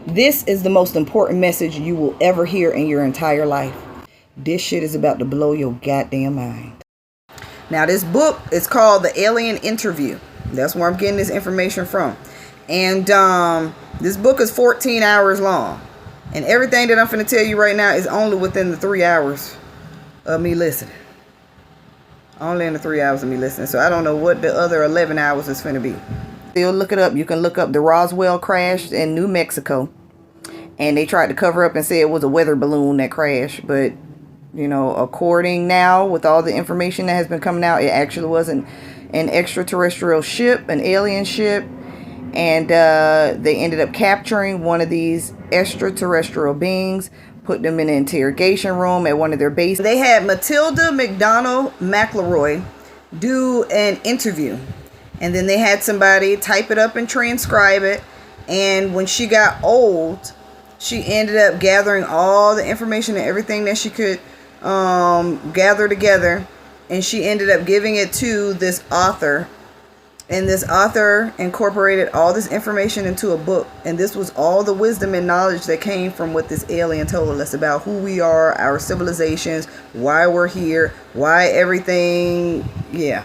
This is the most important message you will ever hear in your entire life. This shit is about to blow your goddamn mind. Now, this book is called The Alien Interview. That's where I'm getting this information from. And this book is 14 hours long. And everything that I'm finna tell you right now is only within the 3 hours of me listening. Only in the 3 hours of me listening. So I don't know what the other 11 hours is finna be. Still look it up. You can look up the Roswell crash in New Mexico. And they tried to cover up and say it was a weather balloon that crashed. But, you know, according now, with all the information that has been coming out, it actually was an extraterrestrial ship, an alien ship. And they ended up capturing one of these extraterrestrial beings, put them in an interrogation room at one of their bases. They had Matilda McDonald McElroy do an interview. And then they had somebody type it up and transcribe it. And when she got old, she ended up gathering all the information and everything that she could gather together. And she ended up giving it to this author. And this author incorporated all this information into a book. And this was all the wisdom and knowledge that came from what this alien told us about who we are, our civilizations, why we're here, why everything, yeah.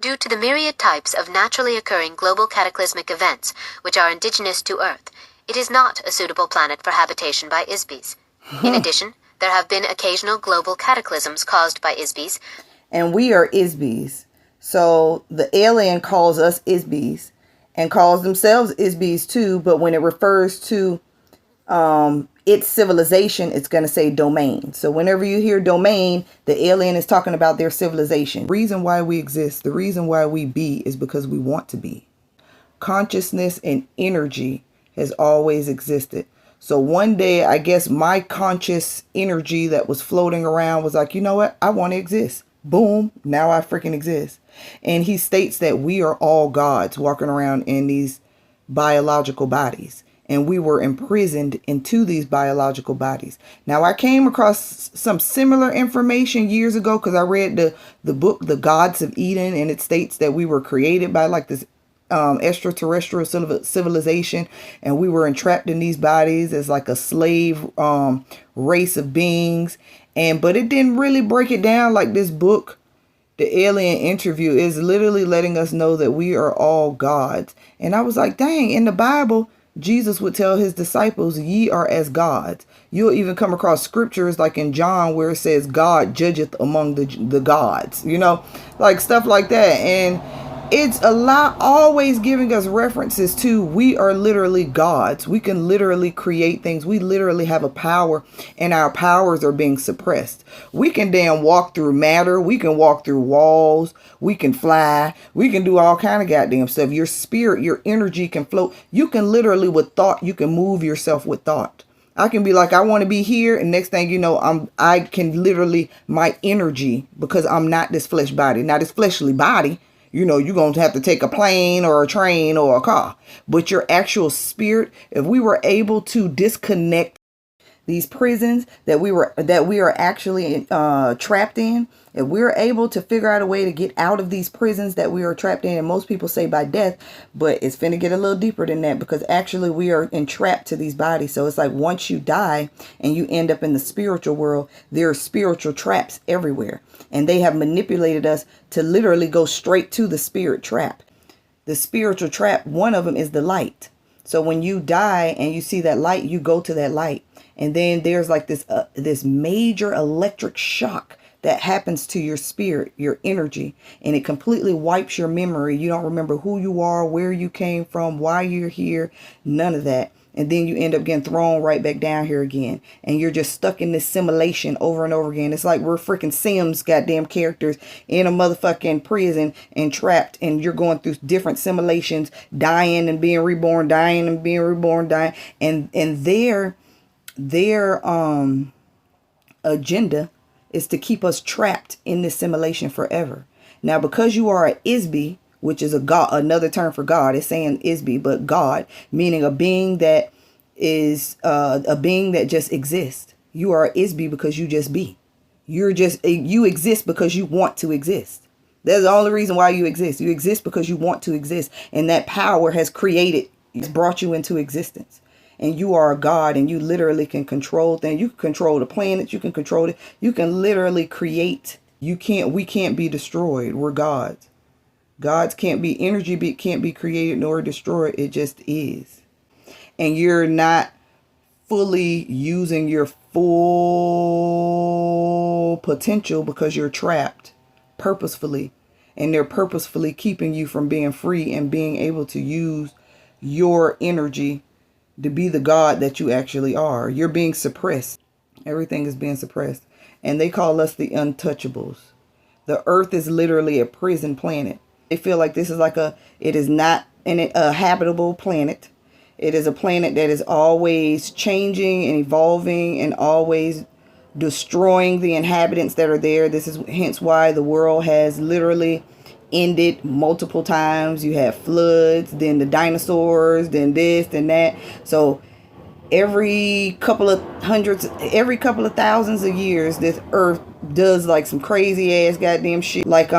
Due to the myriad types of naturally occurring global cataclysmic events which are indigenous to Earth, it is not a suitable planet for habitation by Isbis. In addition, there have been occasional global cataclysms caused by Isbis. And we are Isbis. So the alien calls us Isbis and calls themselves Isbis too. But when it refers to its civilization, it's going to say domain. So whenever you hear domain, the alien is talking about their civilization. The reason why we exist, the reason why we be, is because we want to be. Consciousness and energy has always existed. So one day, I guess my conscious energy that was floating around was like, you know what? I want to exist. Boom. Now I freaking exist. And he states that we are all gods walking around in these biological bodies. And we were imprisoned into these biological bodies. Now, I came across some similar information years ago because I read the book, The Gods of Eden. And it states that we were created by like this extraterrestrial civilization, and we were entrapped in these bodies as like a slave race of beings. But it didn't really break it down like this book, The Alien Interview, is literally letting us know that we are all gods. And I was like, dang, in the Bible, Jesus would tell his disciples, ye are as gods. You'll even come across scriptures like in John where it says God judgeth among the gods, you know, like stuff like that. And it's a lot, always giving us references to we are literally gods. We can literally create things. We literally have a power, and our powers are being suppressed. We can damn walk through matter. We can walk through walls. We can fly. We can do all kind of goddamn stuff. Your spirit, your energy can float. You can literally, with thought, you can move yourself with thought. I can be like, I want to be here. And next thing you know, I can literally, my energy, because I'm not this flesh body, not this fleshly body. You know, you're going to have to take a plane or a train or a car. But your actual spirit, if we were able to disconnect these prisons that we are actually trapped in, if we're able to figure out a way to get out of these prisons that we are trapped in, and most people say by death, but it's finna get a little deeper than that, because actually we are entrapped to these bodies. So it's like once you die and you end up in the spiritual world, there are spiritual traps everywhere. And they have manipulated us to literally go straight to the spirit trap. The spiritual trap, one of them is the light. So when you die and you see that light, you go to that light. And then there's like this major electric shock that happens to your spirit, your energy, and it completely wipes your memory. You don't remember who you are, where you came from, why you're here, none of that. And then you end up getting thrown right back down here again. And you're just stuck in this simulation over and over again. It's like we're freaking Sims goddamn characters in a motherfucking prison and trapped. And you're going through different simulations, dying and being reborn, dying and being reborn, dying. And their agenda is to keep us trapped in this simulation forever. Now, because you are an Isbi, which is a god, another term for God. It's saying Isbi, but God, meaning a being that is a being that just exists. You are Isbi because you just be. You exist because you want to exist. That's the only reason why you exist. You exist because you want to exist. And that power has created It's brought you into existence. And you are a god, and you literally can control things. You can control the planets. You can control it. You can literally create. We can't be destroyed. We're gods. Gods can't be, can't be created nor destroyed. It just is. And you're not fully using your full potential because you're trapped purposefully. And they're purposefully keeping you from being free and being able to use your energy to be the God that you actually are. You're being suppressed. Everything is being suppressed. And they call us the untouchables. The earth is literally a prison planet. They feel like this is it is not a habitable planet. It is a planet that is always changing and evolving and always destroying the inhabitants that are there. This is hence why the world has literally ended multiple times. You have floods, then the dinosaurs, then this, then that. So every couple of thousands of years, this earth does like some crazy ass goddamn shit. Like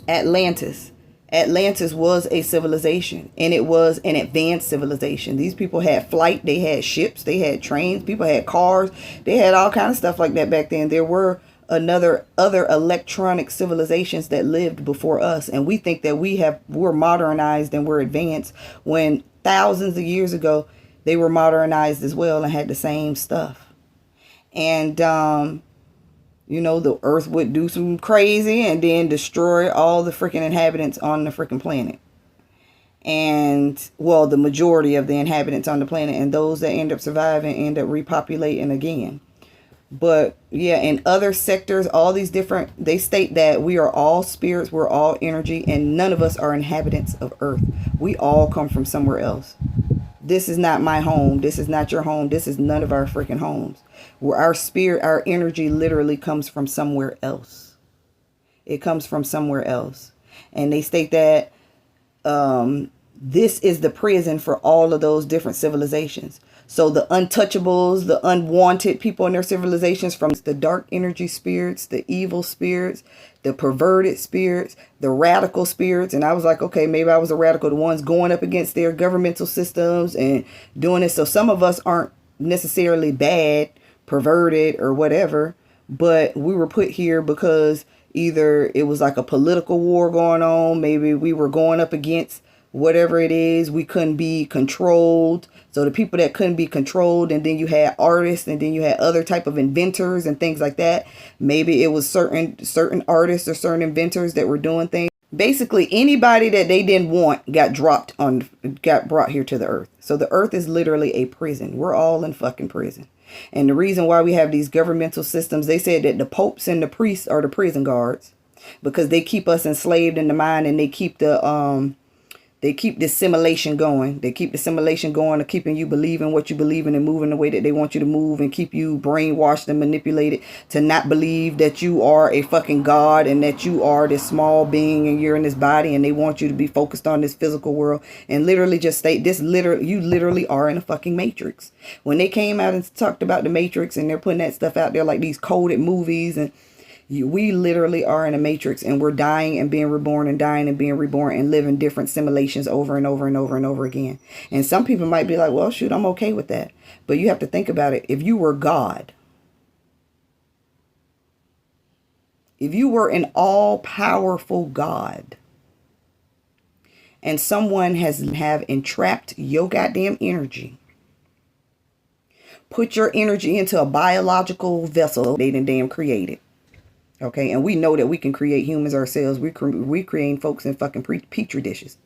Atlantis. Atlantis was a civilization, and it was an advanced civilization. These people had flight, they had ships, they had trains, people had cars, they had all kind of stuff like that back then. There were other electronic civilizations that lived before us, and we think that we're modernized and we're advanced, when thousands of years ago they were modernized as well and had the same stuff. And the earth would do some crazy and then destroy all the freaking inhabitants on the freaking planet. And, well, the majority of the inhabitants on the planet, and those that end up surviving end up repopulating again. But, yeah, in other sectors, all these different, they state that we are all spirits, we're all energy, and none of us are inhabitants of earth. We all come from somewhere else. This is not my home. This is not your home. This is none of our freaking homes. Where our spirit, our energy literally comes from somewhere else. It comes from somewhere else. And they state that this is the prison for all of those different civilizations. So the untouchables, the unwanted people in their civilizations, from the dark energy spirits, the evil spirits, the perverted spirits, the radical spirits. And I was like, okay, maybe I was a radical, the ones going up against their governmental systems and doing this. So some of us aren't necessarily bad, perverted, or whatever, but we were put here because either it was like a political war going on, maybe we were going up against whatever it is, we couldn't be controlled. So the people that couldn't be controlled, and then you had artists, and then you had other type of inventors and things like that. Maybe it was certain artists or certain inventors that were doing things. Basically, anybody that they didn't want got brought here to the earth. So the earth is literally a prison. We're all in fucking prison. And the reason why we have these governmental systems, they said that the popes and the priests are the prison guards, because they keep us enslaved in the mind, and they keep the simulation going. They keep the simulation going of keeping you believing what you believe in and moving the way that they want you to move, and keep you brainwashed and manipulated to not believe that you are a fucking god and that you are this small being and you're in this body, and they want you to be focused on this physical world and literally just state this. You literally are in a fucking matrix. When they came out and talked about the matrix, and they're putting that stuff out there like these coded movies, and we literally are in a matrix, and we're dying and being reborn and dying and being reborn and living different simulations over and over and over and over again. And some people might be like, well, shoot, I'm okay with that. But you have to think about it. If you were God, if you were an all-powerful God, and someone have entrapped your goddamn energy, put your energy into a biological vessel they done damn created. Okay, and we know that we can create humans ourselves. We create folks in fucking petri dishes.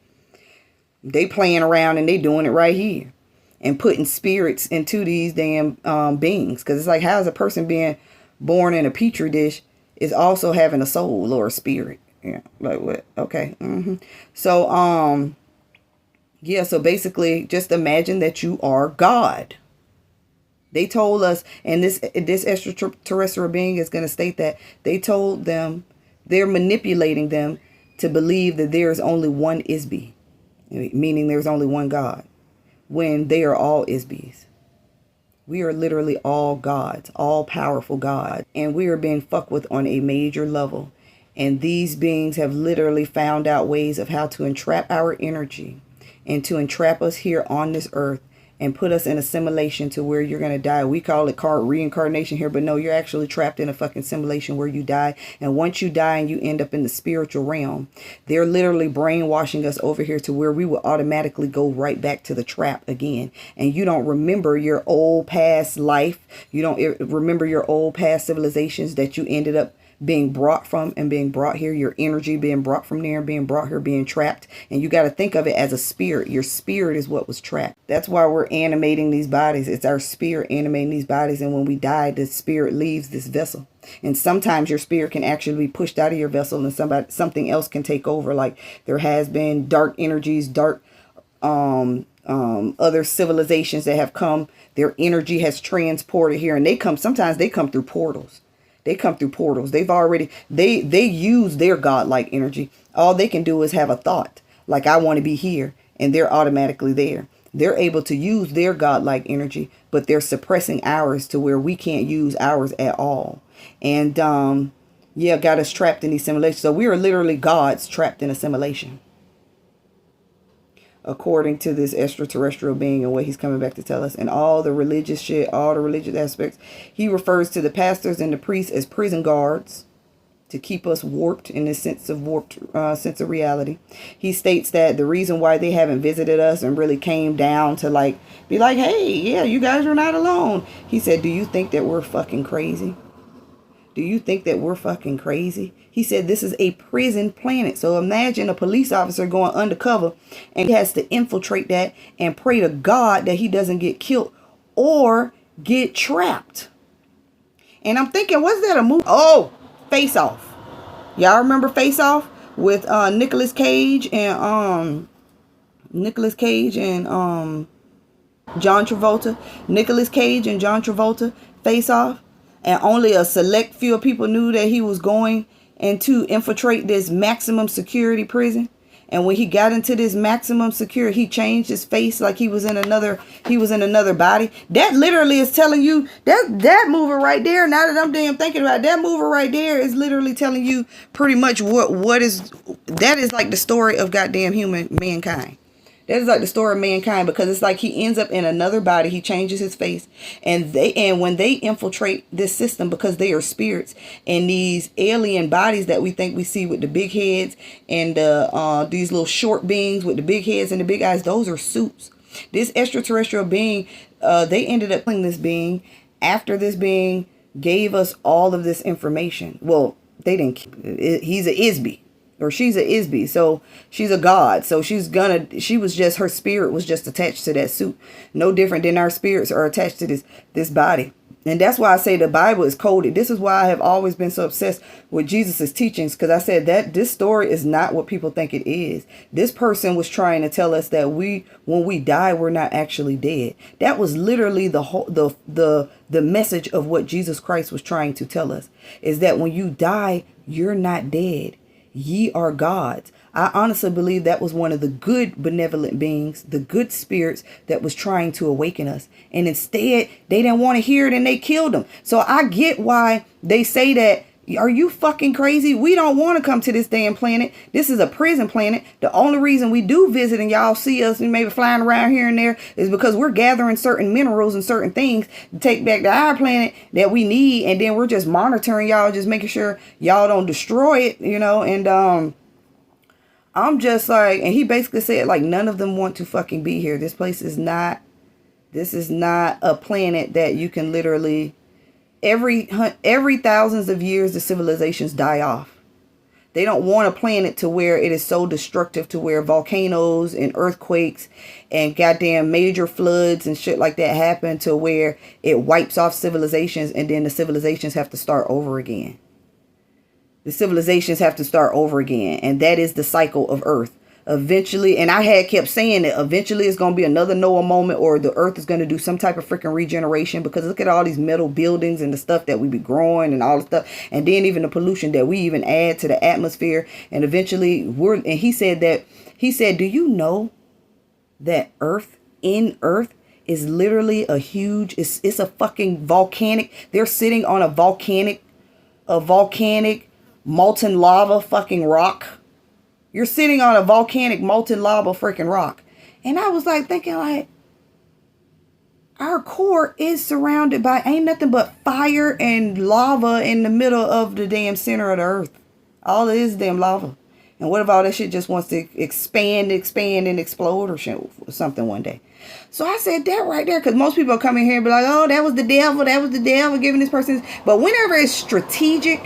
They playing around and they doing it right here, and putting spirits into these damn beings. Because it's like, how is a person being born in a petri dish is also having a soul or a spirit? Yeah, like what? Okay. So yeah. So basically, just imagine that you are God. They told us, and this extraterrestrial being is going to state that they told them, they're manipulating them to believe that there is only one Isby, meaning there's only one God, when they are all Isbys. We are literally all gods, all powerful gods, and we are being fucked with on a major level. And these beings have literally found out ways of how to entrap our energy and to entrap us here on this earth and put us in a simulation to where you're going to die. We call it reincarnation here, but no, you're actually trapped in a fucking simulation where you die. And once you die and you end up in the spiritual realm, they're literally brainwashing us over here to where we will automatically go right back to the trap again. And you don't remember your old past life. You don't remember your old past civilizations that you ended up being brought from and being brought here, your energy being brought from there and being brought here, being trapped. And you got to think of it as a spirit. Your spirit is what was trapped. That's why we're animating these bodies. It's our spirit animating these bodies. And when we die, the spirit leaves this vessel. And sometimes your spirit can actually be pushed out of your vessel and something else can take over. Like there has been dark energies, other civilizations that have come. Their energy has transported here, and sometimes they come through portals. They come through portals. They've already, they use their godlike energy. All they can do is have a thought, like I want to be here, and they're automatically there. They're able to use their godlike energy, but they're suppressing ours to where we can't use ours at all. And yeah, got us trapped in these simulations. So we are literally gods trapped in a simulation, according to this extraterrestrial being and what he's coming back to tell us. And all the religious shit, all the religious aspects, he refers to the pastors and the priests as prison guards to keep us warped in this sense of sense of reality. He states that the reason why they haven't visited us and really came down to like be like, hey, yeah, you guys are not alone. He said, do you think that we're fucking crazy? Do you think that we're fucking crazy? He said this is a prison planet. So imagine a police officer going undercover and he has to infiltrate that and pray to God that he doesn't get killed or get trapped. And I'm thinking, what's that a movie? Oh, Face Off. Y'all remember Face Off with Nicolas Cage and John Travolta. Nicolas Cage and John Travolta, Face Off. And only a select few people knew that he was going and to infiltrate this maximum security prison. And when he got into this maximum security, he changed his face like he was in another body. That literally is telling you that movie right there. Now that I'm damn thinking about it, that movie right there is literally telling you pretty much that is like the story of goddamn mankind. That is like the story of mankind, because it's like he ends up in another body. He changes his face, and when they infiltrate this system, because they are spirits, and these alien bodies that we think we see with the big heads and these little short beings with the big heads and the big eyes, those are suits. This extraterrestrial being, they ended up killing this being after this being gave us all of this information. Well, they didn't. He's a Isby. Or she's a Isby, so she's a god. So her spirit was just attached to that suit. No different than our spirits are attached to this body. And that's why I say the Bible is coded. This is why I have always been so obsessed with Jesus's teachings, because I said that this story is not what people think it is. This person was trying to tell us that when we die, we're not actually dead. That was literally the message of what Jesus Christ was trying to tell us, is that when you die, you're not dead. Ye are gods. I honestly believe that was one of the good benevolent beings, the good spirits that was trying to awaken us. And instead, they didn't want to hear it and they killed them. So I get why they say that. Are you fucking crazy? We don't want to come to this damn planet. This is a prison planet. The only reason we do visit and y'all see us and maybe flying around here and there is because we're gathering certain minerals and certain things to take back to our planet that we need. And then we're just monitoring y'all, just making sure y'all don't destroy it, and I'm just like, and he basically said like none of them want to fucking be here. This is not a planet that you can literally, every thousands of years the civilizations die off. They don't want a planet to where it is so destructive to where volcanoes and earthquakes and goddamn major floods and shit like that happen to where it wipes off civilizations, and then the civilizations have to start over again. The civilizations have to start over again. And that is the cycle of Earth. Eventually, and I had kept saying that eventually it's going to be another Noah moment, or the earth is going to do some type of freaking regeneration, because look at all these metal buildings and the stuff that we be growing and all the stuff. And then even the pollution that we even add to the atmosphere. And eventually he said, do you know that Earth is literally it's a fucking volcanic. They're sitting on a volcanic molten lava fucking rock. You're sitting on a volcanic molten lava freaking rock. And I was like thinking like, our core is surrounded by ain't nothing but fire and lava in the middle of the damn center of the earth. All it is damn lava. And what if all that shit just wants to expand, and explode or something one day? So I said that right there, because most people come in here and be like, oh, that was the devil giving this person. But whenever it's strategic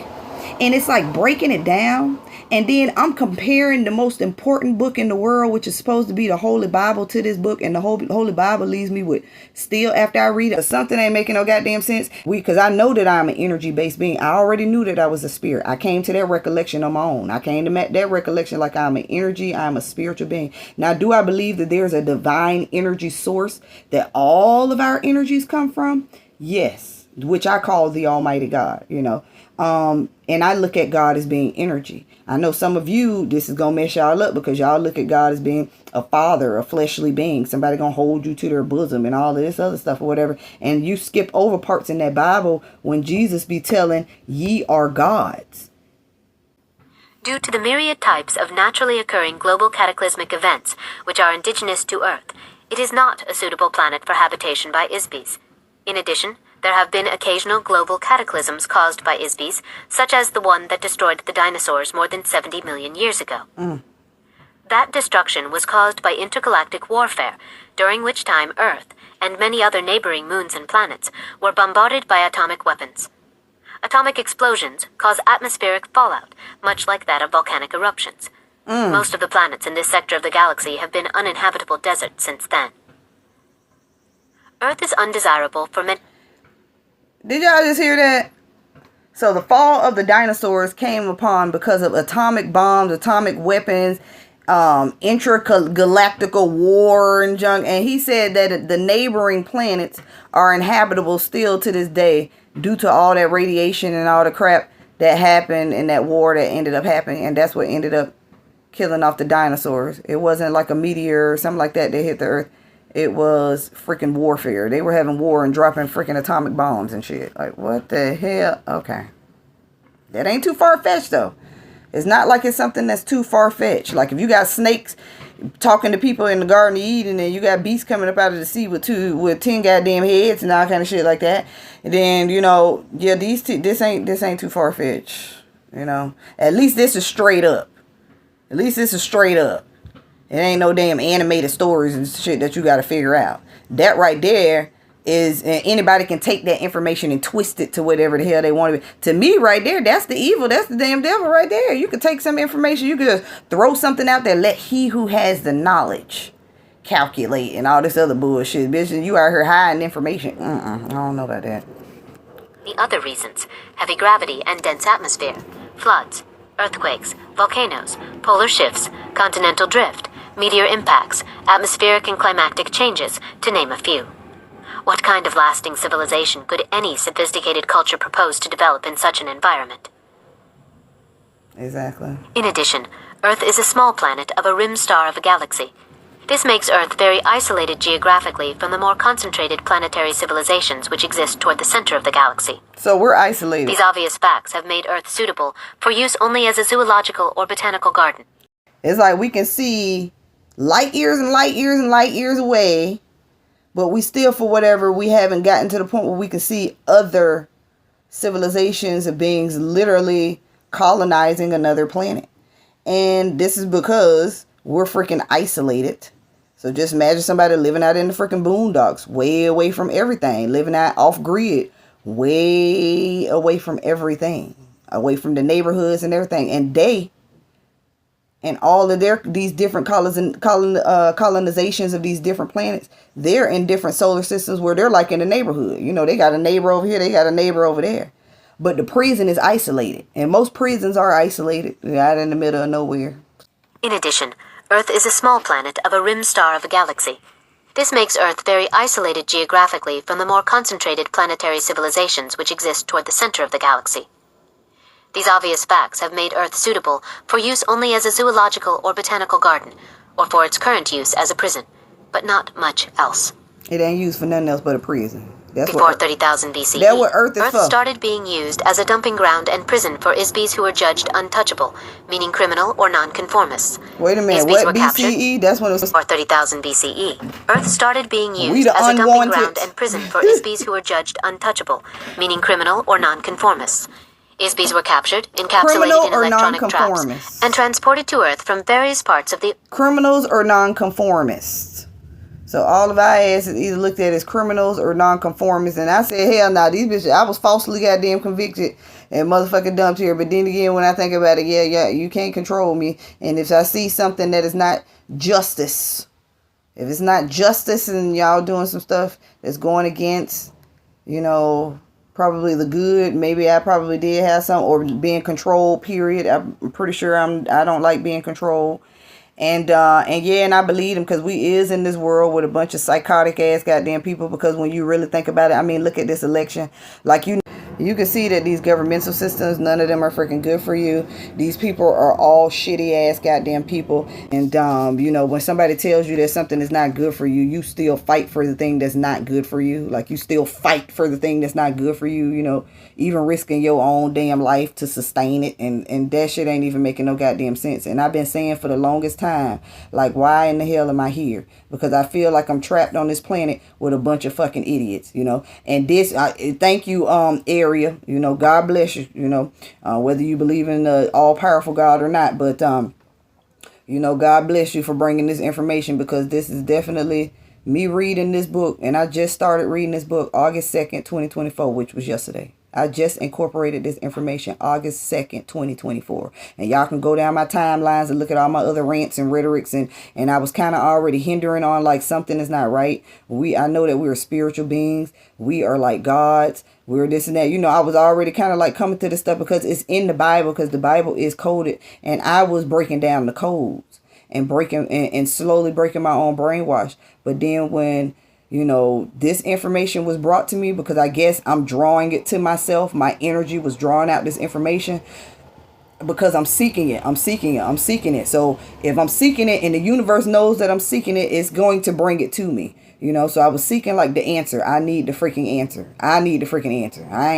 and it's like breaking it down, and then I'm comparing the most important book in the world, which is supposed to be the Holy Bible, to this book, and the Holy Bible leaves me with, still after I read it, something ain't making no goddamn sense. Because I know that I'm an energy-based being. I already knew that I was a spirit. I came to that recollection on my own. I came to that recollection like I'm an energy, I'm a spiritual being. Now, do I believe that there's a divine energy source that all of our energies come from? Yes, which I call the Almighty God, you know. And I look at God as being energy. I know some of you, this is going to mess y'all up, because y'all look at God as being a father, a fleshly being, somebody going to hold you to their bosom and all of this other stuff or whatever. And you skip over parts in that Bible when Jesus be telling, ye are gods. Due to the myriad types of naturally occurring global cataclysmic events, which are indigenous to Earth, it is not a suitable planet for habitation by ISBs. In addition, there have been occasional global cataclysms caused by ISBs, such as the one that destroyed the dinosaurs more than 70 million years ago. That destruction was caused by intergalactic warfare, during which time Earth, and many other neighboring moons and planets, were bombarded by atomic weapons. Atomic explosions cause atmospheric fallout, much like that of volcanic eruptions. Most of the planets in this sector of the galaxy have been uninhabitable deserts since then. Earth is undesirable for many... Did y'all just hear that? So the fall of the dinosaurs came upon because of atomic bombs, atomic weapons, intergalactical war and junk. And he said that the neighboring planets are inhabitable still to this day due to all that radiation and all the crap that happened in that war that ended up happening. And that's what ended up killing off the dinosaurs. It wasn't like a meteor or something like that that hit the earth. It was freaking warfare. They were having war and dropping freaking atomic bombs and shit. Like, what the hell? Okay. That ain't too far-fetched, though. It's not like it's something that's too far-fetched. Like, if you got snakes talking to people in the Garden of Eden, and you got beasts coming up out of the sea with 10 goddamn heads and all kind of shit like that, then, you know, yeah, this ain't too far-fetched. You know? At least this is straight up. At least this is straight up. It ain't no damn animated stories and shit that you got to figure out. That right there is, anybody can take that information and twist it to whatever the hell they want to be. To me, right there, that's the evil. That's the damn devil right there. You could take some information. You could just throw something out there. Let he who has the knowledge calculate and all this other bullshit. Bitch, you out here hiding information. I don't know about that. The other reasons: heavy gravity and dense atmosphere, floods, earthquakes, volcanoes, polar shifts, continental drift, meteor impacts, atmospheric and climatic changes, to name a few. What kind of lasting civilization could any sophisticated culture propose to develop in such an environment? Exactly. In addition, Earth is a small planet of a rim star of a galaxy. This makes Earth very isolated geographically from the more concentrated planetary civilizations which exist toward the center of the galaxy. So we're isolated. These obvious facts have made Earth suitable for use only as a zoological or botanical garden. It's like we can see light years and light years and light years away, but we still, for whatever, we haven't gotten to the point where we can see other civilizations of beings literally colonizing another planet. And this is because we're freaking isolated. So just imagine somebody living out in the freaking boondocks, way away from everything, living out off grid, way away from everything, away from the neighborhoods and everything. And they and all of these different colonizations of these different planets, they're in different solar systems where they're like in the neighborhood. You know, they got a neighbor over here, they got a neighbor over there. But the prison is isolated. And most prisons are isolated, out in the middle of nowhere. In addition, Earth is a small planet of a rim star of a galaxy. This makes Earth very isolated geographically from the more concentrated planetary civilizations which exist toward the center of the galaxy. These obvious facts have made Earth suitable for use only as a zoological or botanical garden, or for its current use as a prison, but not much else. It ain't used for nothing else but a prison. That's Before what 30,000 BCE, that's what Earth is for. started being used as a dumping ground and prison for Isbis who were judged untouchable, meaning criminal or nonconformists. Wait a minute, Isbis what were captured. BCE? That's when it was. Before 30,000 BCE, Earth started being We used the as a dumping unwanted. ground and prison for Isbis who were judged untouchable, meaning criminal or nonconformists. Isbis were captured, encapsulated in electronic traps, and transported to Earth from various parts of the... Criminals or nonconformists. So all of our asses either looked at as criminals or nonconformists. And I said, hell nah, these bitches, I was falsely goddamn convicted and motherfucking dumped here. But then again, when I think about it, yeah, you can't control me. And if I see something that is not justice, if it's not justice and y'all doing some stuff that's going against, probably the good, maybe I probably did have some, or being controlled, period. I'm pretty sure I don't like being controlled. And I believe him, because we is in this world with a bunch of psychotic ass goddamn people. Because when you really think about it, I mean, look at this election. Like, you can see that these governmental systems, none of them are freaking good for you. These people are all shitty ass goddamn people. And, when somebody tells you that something is not good for you, you still fight for the thing that's not good for you. Like, you still fight for the thing that's not good for you, even risking your own damn life to sustain it. And that shit ain't even making no goddamn sense. And I've been saying for the longest time, like, why in the hell am I here? Because I feel like I'm trapped on this planet with a bunch of fucking idiots, And this, thank you, Area, God bless you, whether you believe in the all-powerful God or not, but, God bless you for bringing this information, because this is definitely me reading this book, and I just started reading this book August 2nd, 2024, which was yesterday. I just incorporated this information August 2nd, 2024. And y'all can go down my timelines and look at all my other rants and rhetorics. And I was kind of already hindering on like something is not right. I know that we're spiritual beings. We are like gods. We're this and that. I was already kind of like coming to this stuff because it's in the Bible, because the Bible is coded. And I was breaking down the codes and slowly breaking my own brainwash. But then when this information was brought to me, because I guess I'm drawing it to myself. My energy was drawing out this information because I'm seeking it. I'm seeking it. So if I'm seeking it and the universe knows that I'm seeking it, it's going to bring it to me. So I was seeking like the answer. I need the freaking answer. I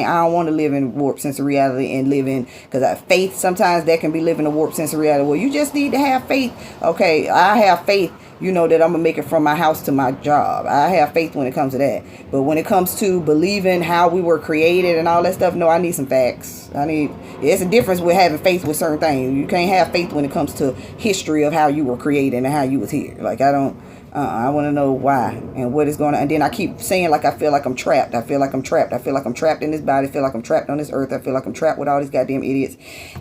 don't want to live in warped sense of reality and live in, because faith, sometimes that can be living a warped sense of reality. Well, you just need to have faith. Okay, I have faith, that I'm going to make it from my house to my job. I have faith when it comes to that. But when it comes to believing how we were created and all that stuff, no, I need some facts. It's a difference with having faith with certain things. You can't have faith when it comes to history of how you were created and how you was here. Like, I want to know why and what is going on. And then I keep saying, like, I feel like I'm trapped. I feel like I'm trapped in this body. I feel like I'm trapped on this earth. I feel like I'm trapped with all these goddamn idiots.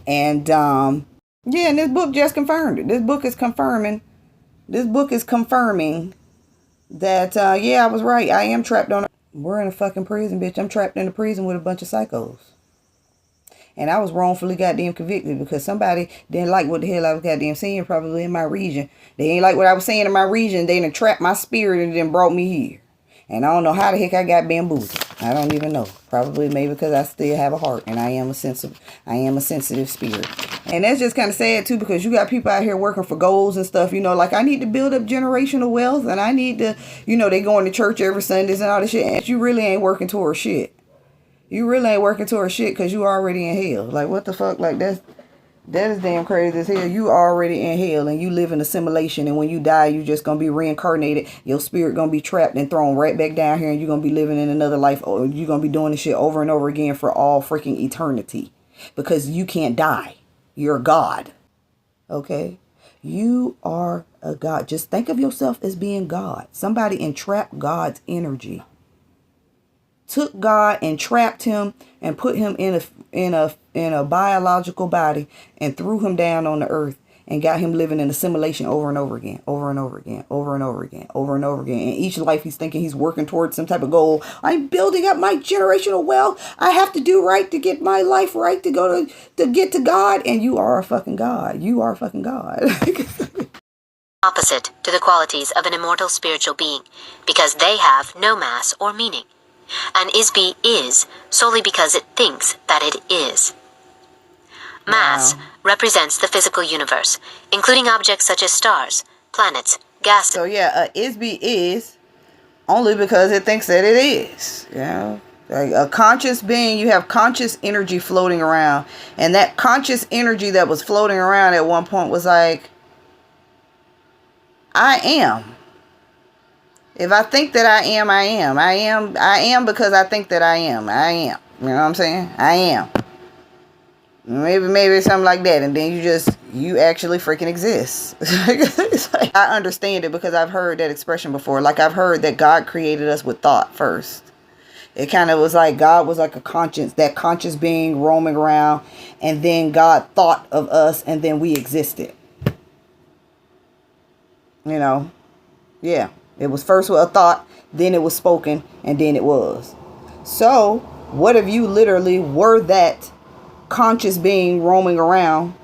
And, and this book just confirmed it. This book is confirming that, I was right. I am trapped we're in a fucking prison, bitch. I'm trapped in a prison with a bunch of psychos. And I was wrongfully goddamn convicted because somebody didn't like what the hell I was goddamn saying, probably in my region. They ain't like what I was saying in my region. They done trapped my spirit and then brought me here. And I don't know how the heck I got bamboozled. I don't even know. Probably maybe because I still have a heart and I am a sensitive spirit. And that's just kind of sad too, because you got people out here working for goals and stuff, like I need to build up generational wealth and I need to, they going to church every Sundays and all this shit. And you really ain't working towards shit. You really ain't working towards shit because you already in hell. Like, what the fuck? Like, that is damn crazy as hell. You already in hell and you live in a simulation. And when you die, you just going to be reincarnated. Your spirit going to be trapped and thrown right back down here. And you're going to be living in another life. Or you're going to be doing this shit over and over again for all freaking eternity. Because you can't die. You're a god. Okay? You are a god. Just think of yourself as being God. Somebody entrapped God's energy. Took God and trapped him and put him in a biological body and threw him down on the earth and got him living in a simulation over and over again, over and over again, over and over again, over and over again. And each life he's thinking he's working towards some type of goal. I'm building up my generational wealth. I have to do right to get my life right to go to get to God. And you are a fucking God. You are a fucking God. Opposite to the qualities of an immortal spiritual being, because they have no mass or meaning. An Isbi is solely because it thinks that it is. Mass represents the physical universe, including objects such as stars, planets, gases. So yeah, Isbi is only because it thinks that it is. You know, like a conscious being, you have conscious energy floating around, and that conscious energy that was floating around at one point was like, I am. If I think that I am, I am. I am because I think that I am. I am. You know what I'm saying? I am. Maybe something like that, and then you actually freaking exist. It's like, I understand it because I've heard that expression before. Like, I've heard that God created us with thought first. It kind of was like God was like a conscience, that conscious being roaming around, and then God thought of us, and then we existed. You know, yeah. It was first with a thought, then it was spoken, and then it was. So, what if you literally were that conscious being roaming around?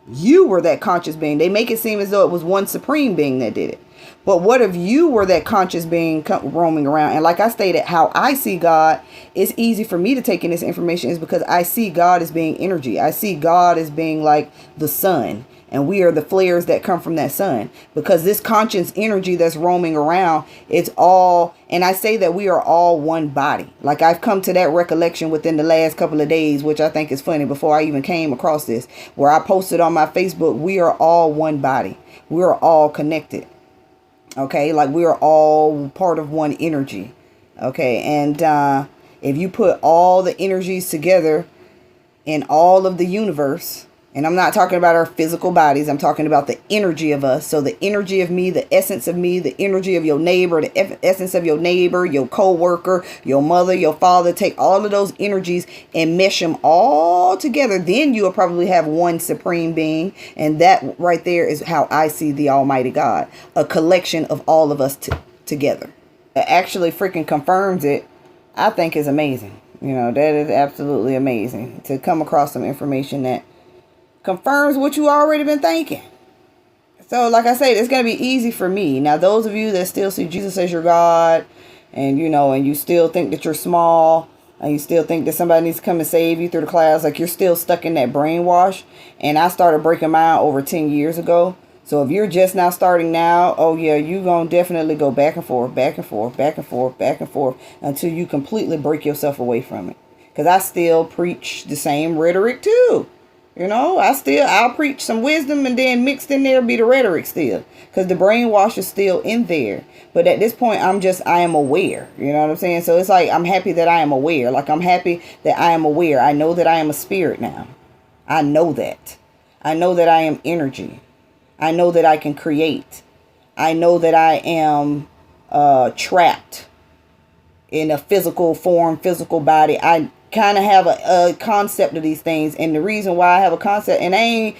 You were that conscious being. They make it seem as though it was one supreme being that did it. But what if you were that conscious being roaming around? And like I stated, how I see God, it's easy for me to take in this information is because I see God as being energy. I see God as being like the sun. And we are the flares that come from that sun. Because this conscious energy that's roaming around, it's all, and I say that we are all one body. Like, I've come to that recollection within the last couple of days, which I think is funny, before I even came across this, where I posted on my Facebook, we are all one body. We are all connected. Okay, like we are all part of one energy. Okay, and if you put all the energies together in all of the universe, and I'm not talking about our physical bodies, I'm talking about the energy of us. So the energy of me, the essence of me, the energy of your neighbor, the essence of your neighbor, your co-worker, your mother, your father, take all of those energies and mesh them all together. Then you will probably have one supreme being. And that right there is how I see the Almighty God. A collection of all of us together. It actually freaking confirms it, I think, is amazing. You know, that is absolutely amazing to come across some information that confirms what you already been thinking. So like I said, it's going to be easy for me. Now, those of you that still see Jesus as your God, and you know, and you still think that you're small, and you still think that somebody needs to come and save you through the clouds, like you're still stuck in that brainwash. And I started breaking mine over 10 years ago. So if you're just now starting now, oh yeah, you're going to definitely go back and forth, back and forth, back and forth, back and forth, until you completely break yourself away from it. Because I still preach the same rhetoric too. You know, I'll preach some wisdom, and then mixed in there be the rhetoric still. Because the brainwash is still in there. But at this point, I am aware. You know what I'm saying? So it's like, I'm happy that I am aware. Like, I'm happy that I am aware. I know that I am a spirit now. I know that. I know that I am energy. I know that I can create. I know that I am trapped in a physical form, physical body. I kind of have a concept of these things, and the reason why I have a concept, and I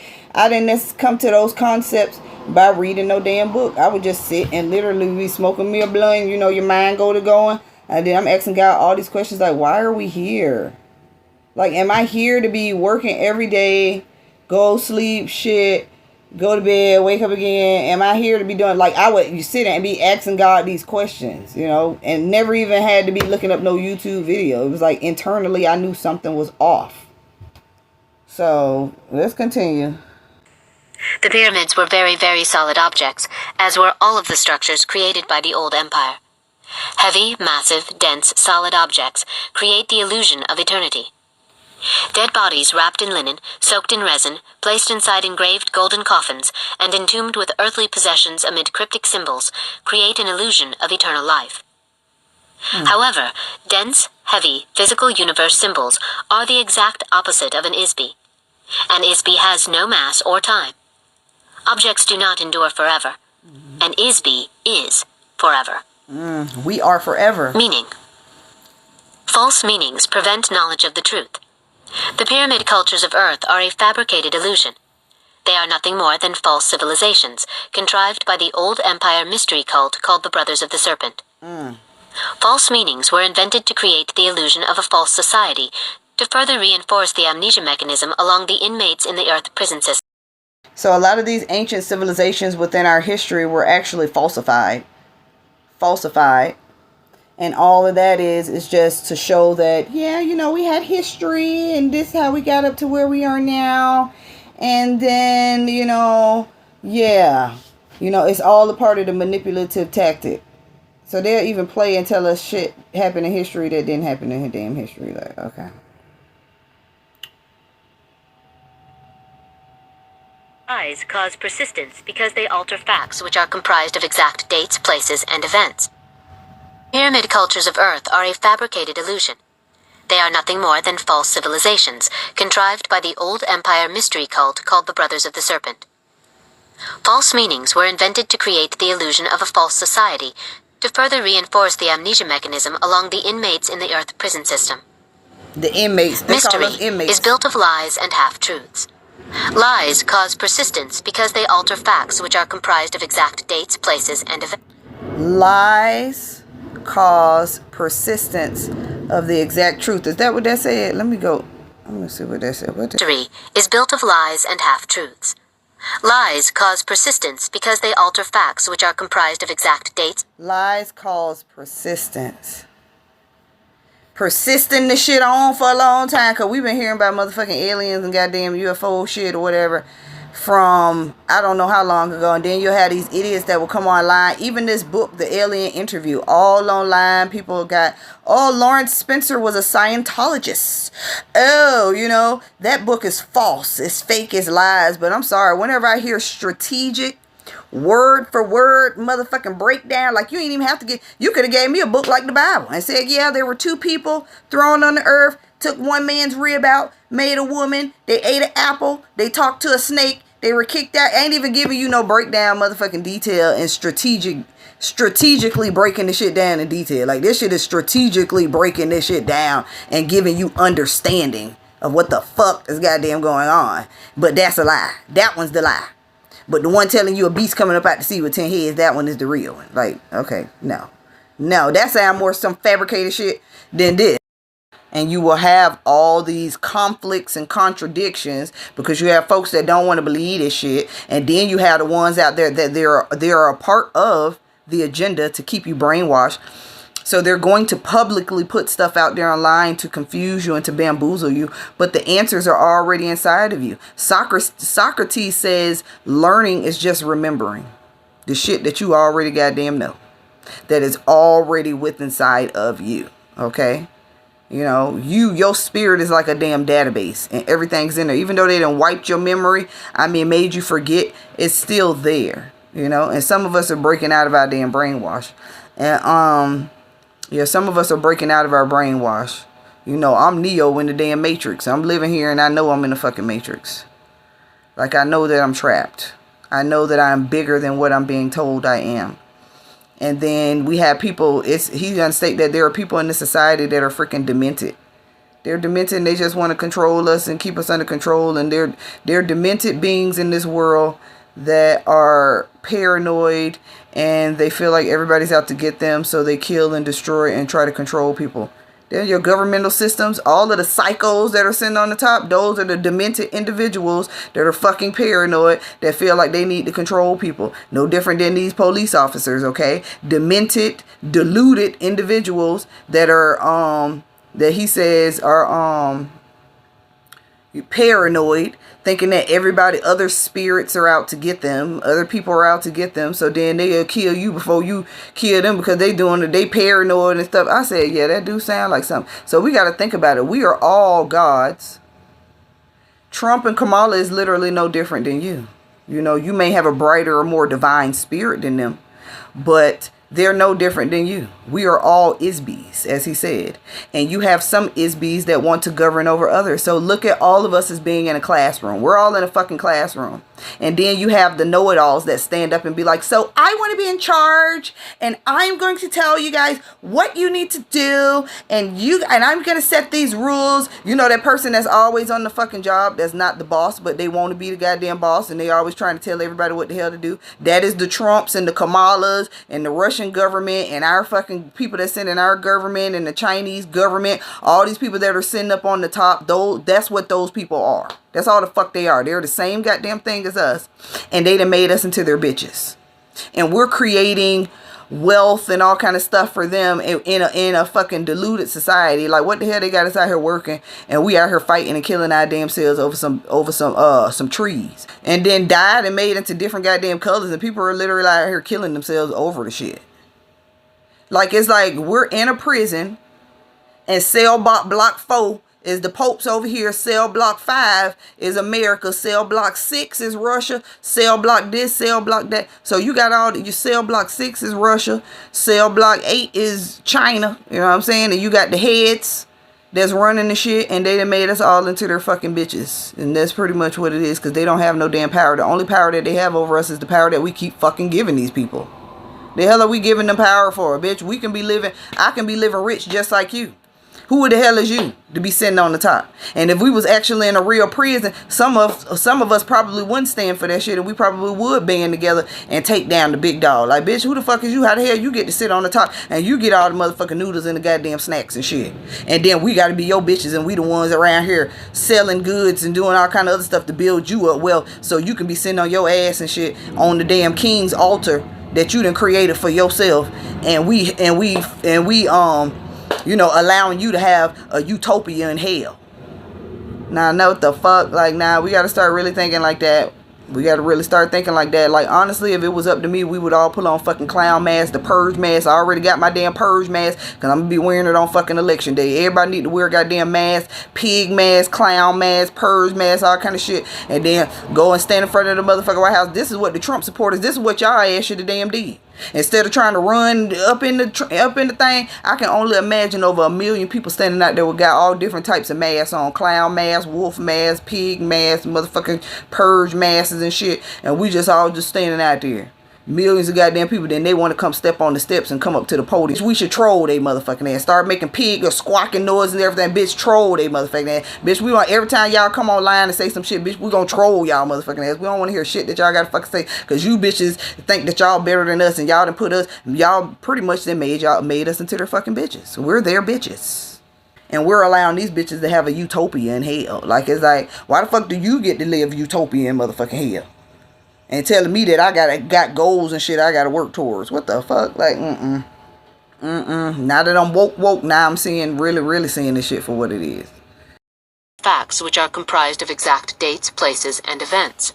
didn't just come to those concepts by reading no damn book. I would just sit and literally be smoking me a blunt, you know, your mind go to going, and then I'm asking God all these questions like, why are we here? Like, am I here to be working every day, go sleep, shit, go to bed, wake up again? Am I here to be doing, like, you sit and be asking God these questions, you know, and never even had to be looking up no YouTube video. It was like, internally, I knew something was off. So, let's continue. The pyramids were very, very solid objects, as were all of the structures created by the old empire. Heavy, massive, dense, solid objects create the illusion of eternity. Dead bodies wrapped in linen, soaked in resin, placed inside engraved golden coffins, and entombed with earthly possessions amid cryptic symbols, create an illusion of eternal life. However, dense, heavy, physical universe symbols are the exact opposite of an ISBE. An ISBE has no mass or time. Objects do not endure forever. An ISBE is forever. We are forever. Meaning. False meanings prevent knowledge of the truth. The pyramid cultures of Earth are a fabricated illusion. They are nothing more than false civilizations, contrived by the old empire mystery cult called the Brothers of the Serpent. False meanings were invented to create the illusion of a false society, to further reinforce the amnesia mechanism along the inmates in the Earth prison system. So a lot of these ancient civilizations within our history were actually falsified. And all of that is just to show that, yeah, you know, we had history, and this is how we got up to where we are now. And then, yeah, it's all a part of the manipulative tactic. So they'll even play and tell us shit happened in history that didn't happen in damn history. Like, okay. Lies cause persistence because they alter facts which are comprised of exact dates, places, and events. Pyramid cultures of Earth are a fabricated illusion. They are nothing more than false civilizations, contrived by the old empire mystery cult called the Brothers of the Serpent. False meanings were invented to create the illusion of a false society, to further reinforce the amnesia mechanism along the inmates in the Earth prison system. The inmates, they call us Mystery inmates. is built of lies and half-truths. Lies cause persistence because they alter facts which are comprised of exact dates, places, and events. Lies cause persistence of the exact truth. Is that what that said? Let me go. I'm going to see what that said. Mystery is built of lies and half-truths. Lies cause persistence because they alter facts which are comprised of exact dates. Lies cause persistence. Persisting this shit on for a long time, because we've been hearing about motherfucking aliens and goddamn UFO shit or whatever from I don't know how long ago, and then you'll have these idiots that will come online. Even this book, The Alien Interview, all online. People got, oh, Lawrence Spencer was a Scientologist. Oh, you know, that book is false, it's fake, it's lies. But I'm sorry, whenever I hear strategic word for word motherfucking breakdown, like, you ain't even have to get, you could have gave me a book like the Bible and said, yeah, there were two people thrown on the earth, took one man's rib out, made a woman, they ate an apple, they talked to a snake, they were kicked out. I ain't even giving you no breakdown motherfucking detail and strategically breaking the shit down in detail. Like, this shit is strategically breaking this shit down and giving you understanding of what the fuck is goddamn going on. But that's a lie. That one's the lie. But the one telling you a beast coming up out the sea with 10 heads, that one is the real one. Like, okay, no. No, that sounds more some fabricated shit than this. And you will have all these conflicts and contradictions because you have folks that don't want to believe this shit. And then you have the ones out there that they're a part of the agenda to keep you brainwashed. So they're going to publicly put stuff out there online to confuse you and to bamboozle you. But the answers are already inside of you. Socrates says learning is just remembering the shit that you already goddamn know. That is already within inside of you. Okay? You know, your spirit is like a damn database and everything's in there. Even though they done wiped your memory, I mean, made you forget, it's still there, you know. And some of us are breaking out of our damn brainwash. And, yeah, some of us are breaking out of our brainwash. You know, I'm Neo in the damn Matrix. I'm living here and I know I'm in the fucking Matrix. Like, I know that I'm trapped. I know that I'm bigger than what I'm being told I am. And then we have people, he's going to state that there are people in this society that are freaking demented. They're demented and they just want to control us and keep us under control. And they're demented beings in this world that are paranoid and they feel like everybody's out to get them. So they kill and destroy and try to control people. Then your governmental systems, all of the psychos that are sitting on the top, those are the demented individuals that are fucking paranoid, that feel like they need to control people. No different than these police officers, okay? Demented, deluded individuals that are, that he says are, paranoid, thinking that other spirits are out to get them, other people are out to get them, so then they'll kill you before you kill them because they paranoid and stuff. I said, yeah, that do sound like something. So we got to think about it. We are all gods. Trump and Kamala is literally no different than you. You know, you may have a brighter or more divine spirit than them, but they're no different than you. We are all Isbies, as he said. And you have some Isbies that want to govern over others. So look at all of us as being in a classroom. We're all in a fucking classroom. And then you have the know-it-alls that stand up and be like, so I want to be in charge. And I'm going to tell you guys what you need to do. And I'm going to set these rules. You know, that person that's always on the fucking job, that's not the boss, but they want to be the goddamn boss. And they always trying to tell everybody what the hell to do. That is the Trumps and the Kamalas and the Russian government and our fucking people that sit in our government and the Chinese government. All these people that are sitting up on the top, that's what those people are. That's all the fuck they are. They're the same goddamn thing as us. And they done made us into their bitches. And we're creating wealth and all kind of stuff for them in a fucking deluded society. Like, what the hell they got us out here working and we out here fighting and killing our damn selves over some trees. And then dyed and made into different goddamn colors and people are literally out here killing themselves over the shit. Like, it's like we're in a prison, and cell block 4 is the Popes over here. Cell block 5 is America. Cell block 6 is Russia. Cell block this, cell block that. So you got all your cell block 6 is Russia. Cell block 8 is China. You know what I'm saying? And you got the heads that's running the shit, and they done made us all into their fucking bitches. And that's pretty much what it is, because they don't have no damn power. The only power that they have over us is the power that we keep fucking giving these people. The hell are we giving them power for, bitch? We can be living, I can be living rich just like you. Who the hell is you to be sitting on the top? And if we was actually in a real prison, some of us probably wouldn't stand for that shit, and we probably would band together and take down the big dog. Like, bitch, who the fuck is you? How the hell you get to sit on the top and you get all the motherfucking noodles and the goddamn snacks and shit? And then we got to be your bitches, and we the ones around here selling goods and doing all kind of other stuff to build you up well, so you can be sitting on your ass and shit on the damn king's altar that you done created for yourself, and we you know, allowing you to have a utopia in hell. Now, I know what the fuck, like, we got to start really thinking like that. We got to really start thinking like that. Like, honestly, if it was up to me, we would all put on fucking clown masks, the purge mask. I already got my damn purge mask, because I'm going to be wearing it on fucking election day. Everybody need to wear a goddamn mask, pig mask, clown mask, purge mask, all kind of shit. And then go and stand in front of the motherfucking White House. This is what the Trump supporters, this is what y'all ass should have damn did. Instead of trying to run up in the thing, I can only imagine over 1 million people standing out there with got all different types of masks on. Clown masks, wolf masks, pig masks, motherfucking purge masks and shit. And we just all just standing out there. Millions of goddamn people, then they want to come step on the steps and come up to the podium. We should troll they motherfucking ass. Start making pig or squawking noise and everything. Bitch, troll they motherfucking ass. Bitch, we want, every time y'all come online and say some shit, bitch, we gonna troll y'all motherfucking ass. We don't want to hear shit that y'all gotta fucking say, because you bitches think that y'all better than us, and y'all done put us, y'all pretty much then made us into their fucking bitches. So we're their bitches. And we're allowing these bitches to have a utopia in hell. Like, it's like, why the fuck do you get to live utopia in motherfucking hell? And telling me that I got goals and shit I gotta work towards. What the fuck? Like, Now that I'm woke, now I'm seeing, really seeing this shit for what it is. Facts which are comprised of exact dates, places, and events.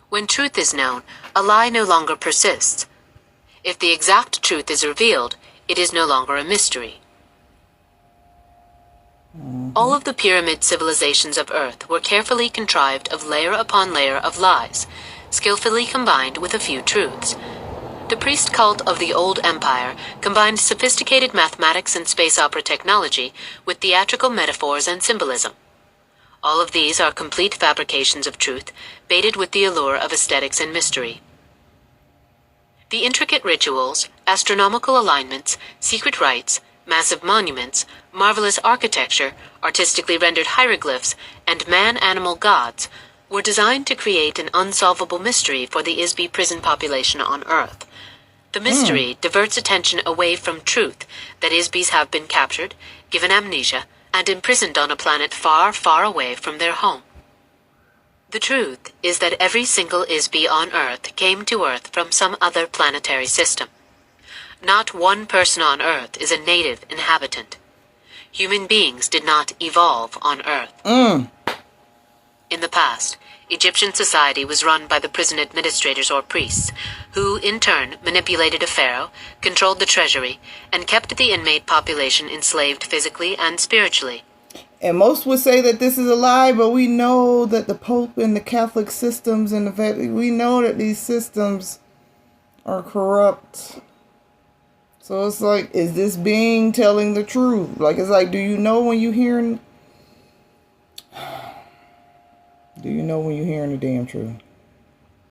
When truth is known, a lie no longer persists. If the exact truth is revealed, it is no longer a mystery. All of the pyramid civilizations of Earth were carefully contrived of layer upon layer of lies, skillfully combined with a few truths. The priest cult of the old empire combined sophisticated mathematics and space opera technology with theatrical metaphors and symbolism. All of these are complete fabrications of truth, baited with the allure of aesthetics and mystery. The intricate rituals, astronomical alignments, secret rites, massive monuments, marvelous architecture, artistically rendered hieroglyphs, and man-animal gods were designed to create an unsolvable mystery for the ISB prison population on Earth. The mystery diverts attention away from truth that ISBs have been captured, given amnesia, and imprisoned on a planet far, far away from their home. The truth is that every single ISB on Earth came to Earth from some other planetary system. Not one person on Earth is a native inhabitant. Human beings did not evolve on Earth. In the past, Egyptian society was run by the prison administrators or priests, who, in turn, manipulated a pharaoh, controlled the treasury, and kept the inmate population enslaved physically and spiritually. And most would say that this is a lie, but we know that the Pope and the Catholic systems and we know that these systems are corrupt. So it's like, is this being telling the truth? Like, it's like, do you know when you're hearing the damn truth?